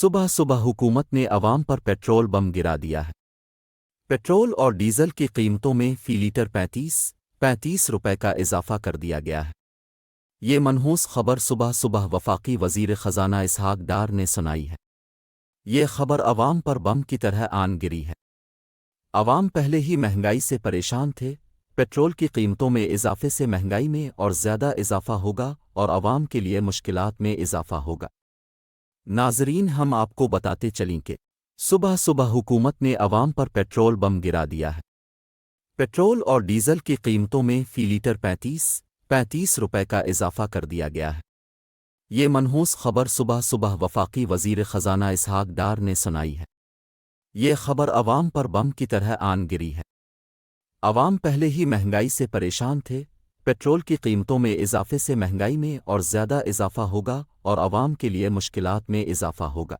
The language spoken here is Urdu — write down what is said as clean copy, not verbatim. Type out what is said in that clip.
صبح صبح حکومت نے عوام پر پیٹرول بم گرا دیا ہے۔ پیٹرول اور ڈیزل کی قیمتوں میں فی لیٹر 35 روپے کا اضافہ کر دیا گیا ہے۔ یہ منحوس خبر صبح صبح وفاقی وزیر خزانہ اسحاق ڈار نے سنائی ہے۔ یہ خبر عوام پر بم کی طرح آن گری ہے۔ عوام پہلے ہی مہنگائی سے پریشان تھے، پیٹرول کی قیمتوں میں اضافے سے مہنگائی میں اور زیادہ اضافہ ہوگا اور عوام کے لیے مشکلات میں اضافہ ہوگا۔ ناظرین، ہم آپ کو بتاتے چلیں کہ صبح صبح حکومت نے عوام پر پیٹرول بم گرا دیا ہے۔ پیٹرول اور ڈیزل کی قیمتوں میں فی لیٹر 35 روپے کا اضافہ کر دیا گیا ہے۔ یہ منحوس خبر صبح صبح وفاقی وزیر خزانہ اسحاق ڈار نے سنائی ہے۔ یہ خبر عوام پر بم کی طرح آن گری ہے۔ عوام پہلے ہی مہنگائی سے پریشان تھے، پیٹرول کی قیمتوں میں اضافے سے مہنگائی میں اور زیادہ اضافہ ہوگا اور عوام کے لیے مشکلات میں اضافہ ہوگا۔